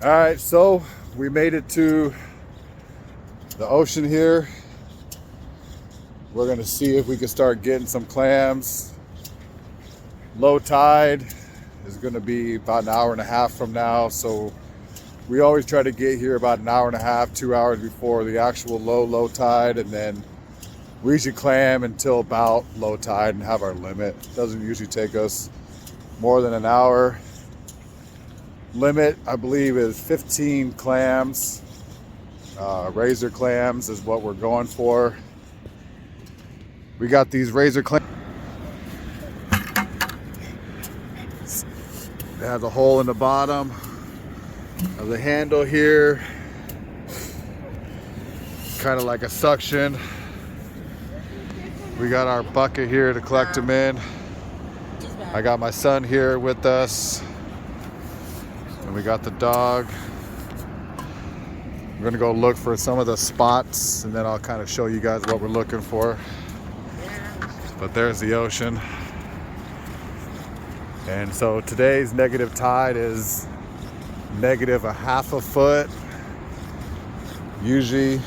All right, so we made it to the ocean here. We're gonna see if we can start getting some clams. Low tide is gonna be about an hour and a half from now, so we always try to get here about an hour and a half, 2 hours before the actual low tide, and then we usually clam until about low tide and have our limit. It doesn't usually take us more than an hour. Limit, I believe, is 15 clams. Razor clams is what we're going for. We got these razor clams. It has a hole in the bottom of the handle here, kind of like a suction. We got our bucket here to collect them in. I got my son here with us, and we got the dog. We're gonna go look for some of the spots, and then I'll kind of show you guys what we're looking for. But there's the ocean. And so today's negative tide is negative a half a foot. Usually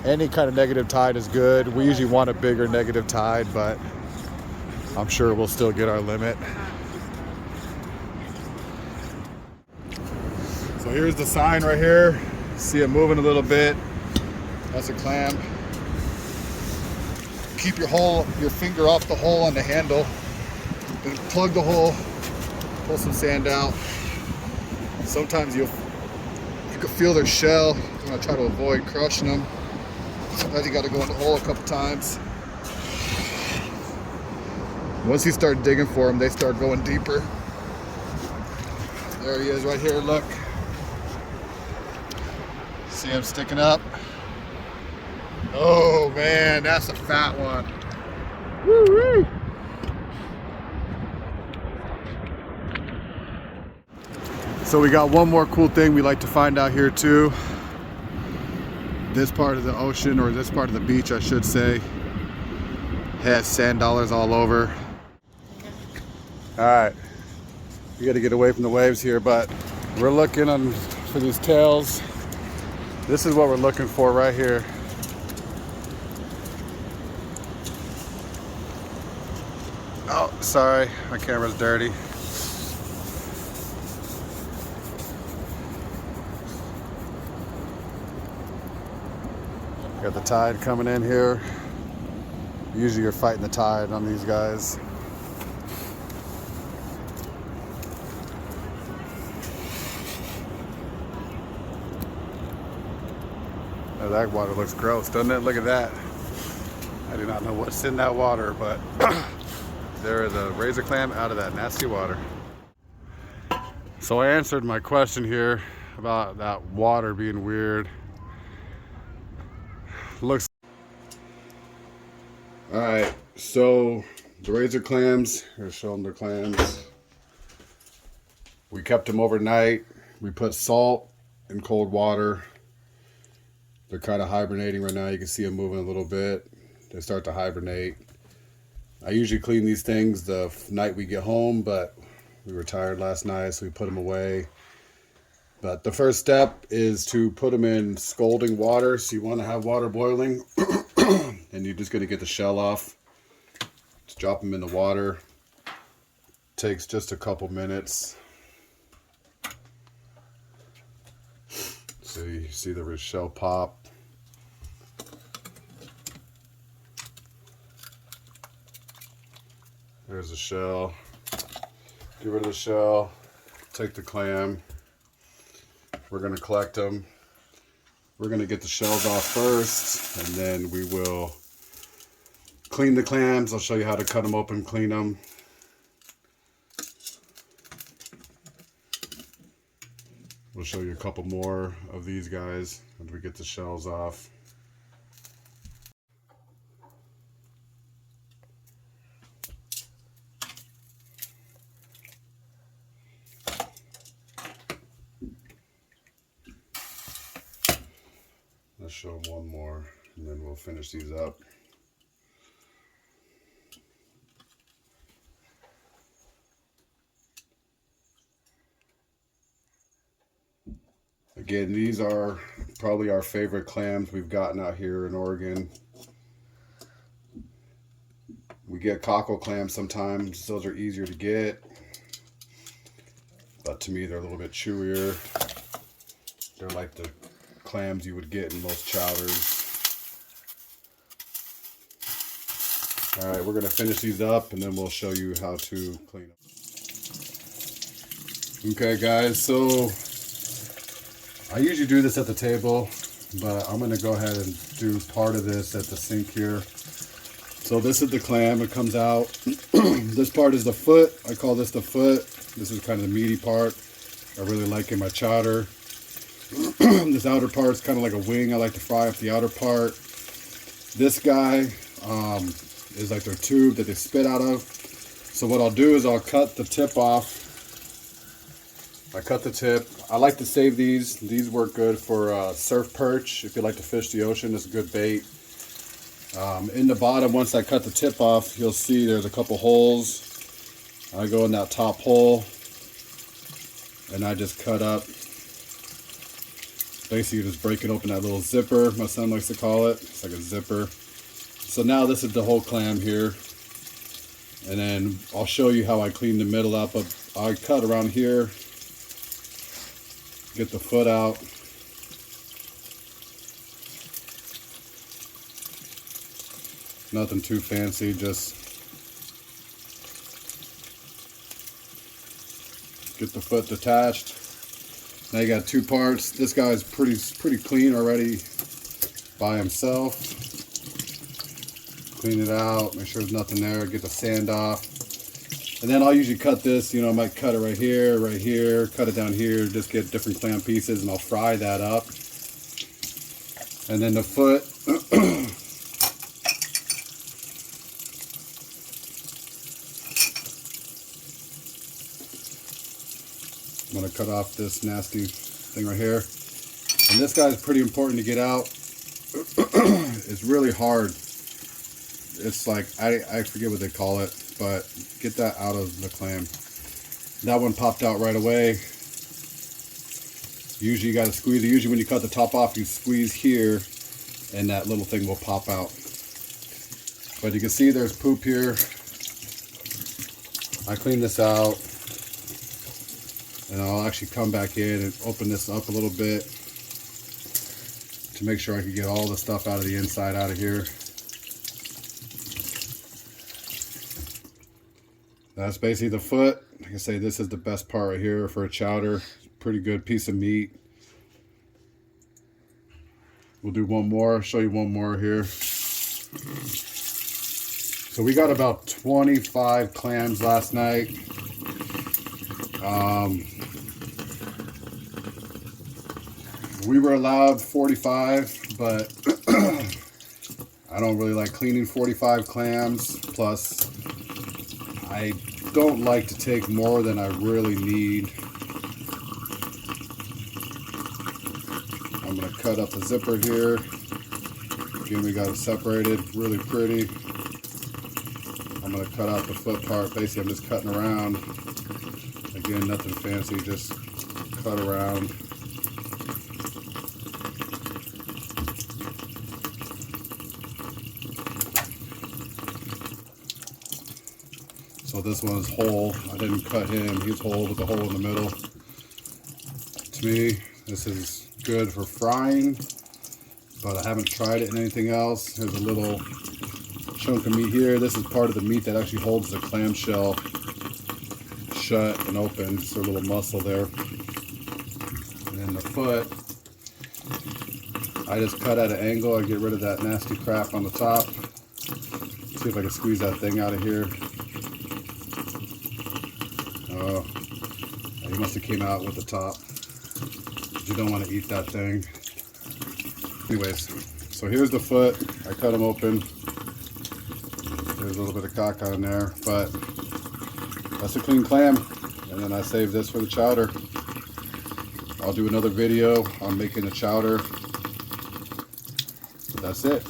any kind of negative tide is good. We usually want a bigger negative tide, but I'm sure we'll still get our limit. So here's the sign right here. See it moving a little bit. That's a clam. Keep your finger off the hole on the handle. Then plug the hole, pull some sand out. Sometimes you can feel their shell. You want to try to avoid crushing them. Sometimes you got to go in the hole a couple times. Once you start digging for them, they start going deeper. There he is right here, look. See him sticking up? Oh man, that's a fat one. Woo-wee. So we got one more cool thing we like to find out here too. This part of the ocean, or this part of the beach I should say, has sand dollars all over. All right, we got to get away from the waves here, but we're looking for these tails. This is what we're looking for right here. Oh, sorry, my camera's dirty. Got the tide coming in here. Usually you're fighting the tide on these guys. Oh, that water looks gross, doesn't it? Look at that. I do not know what's in that water, but there is a razor clam out of that nasty water. So I answered my question here about that water being weird. Looks. All right, so the razor clams, here's showing the clams. We kept them overnight. We put salt in cold water. They're kind of hibernating right now. You can see them moving a little bit. They start to hibernate. I usually clean these things the night we get home, but we were tired last night, so we put them away. But the first step is to put them in scalding water. So you want to have water boiling, and you're just going to get the shell off. Just drop them in the water. Takes just a couple minutes. So you see the shell pop. There's the shell. Get rid of the shell. Take the clam. We're going to collect them. We're going to get the shells off first, and then we will clean the clams. I'll show you how to cut them open, clean them. We'll show you a couple more of these guys as we get the shells off. Let's show them one more, and then we'll finish these up. Again, these are probably our favorite clams we've gotten out here in Oregon. We get cockle clams sometimes. Those are easier to get, but to me they're a little bit chewier. They're like the clams you would get in most chowders. All right, we're gonna finish these up and then we'll show you how to clean them. Okay guys, so I usually do this at the table, but I'm gonna go ahead and do part of this at the sink here. So this is the clam, it comes out. This part is the foot. I call this the foot. This is kind of the meaty part. I really like in my chowder. This outer part is kind of like a wing. I like to fry up the outer part. This guy is like their tube that they spit out of. So what I'll do is I'll cut the tip off. I cut the tip. I like to save these. These work good for surf perch. If you like to fish the ocean, it's a good bait. In the bottom, once I cut the tip off, you'll see there's a couple holes. I go in that top hole and I just cut up. Basically just breaking open that little zipper, my son likes to call it. It's like a zipper. So now this is the whole clam here. And then I'll show you how I clean the middle up. But I cut around here, get the foot out. Nothing too fancy, just get the foot detached. Now you got two parts. This guy's pretty clean already by himself. Clean it out, make sure there's nothing there, get the sand off. And then I'll usually cut this, you know, I might cut it right here, cut it down here, just get different clam pieces and I'll fry that up. And then the foot, I'm gonna cut off this nasty thing right here. And this guy's pretty important to get out. It's really hard. It's like, I forget what they call it, but get that out of the clam. That one popped out right away. Usually you gotta squeeze it. Usually when you cut the top off, you squeeze here and that little thing will pop out. But you can see there's poop here. I clean this out. And I'll actually come back in and open this up a little bit to make sure I can get all the stuff out of the inside out of here. That's basically the foot. Like I say, this is the best part right here for a chowder. Pretty good piece of meat. We'll do one more, show you one more here. So we got about 25 clams last night. We were allowed 45, but I don't really like cleaning 45 clams. Plus, I don't like to take more than I really need. I'm going to cut up the zipper here. Again, we got it separated, really pretty. I'm going to cut out the foot part. Basically, I'm just cutting around. Again, nothing fancy, just cut around. So this one is whole. I didn't cut him. He's whole with a hole in the middle. To me, this is good for frying, but I haven't tried it in anything else. There's a little chunk of meat here. This is part of the meat that actually holds the clamshell shut and open. It's a little muscle there. And then the foot, I just cut at an angle. I get rid of that nasty crap on the top. See if I can squeeze that thing out of here. Oh, he must have came out with the top. You don't want to eat that thing. Anyways, so here's the foot. I cut them open. There's a little bit of caca in there, but that's a clean clam. And then I save this for the chowder. I'll do another video on making a chowder. That's it.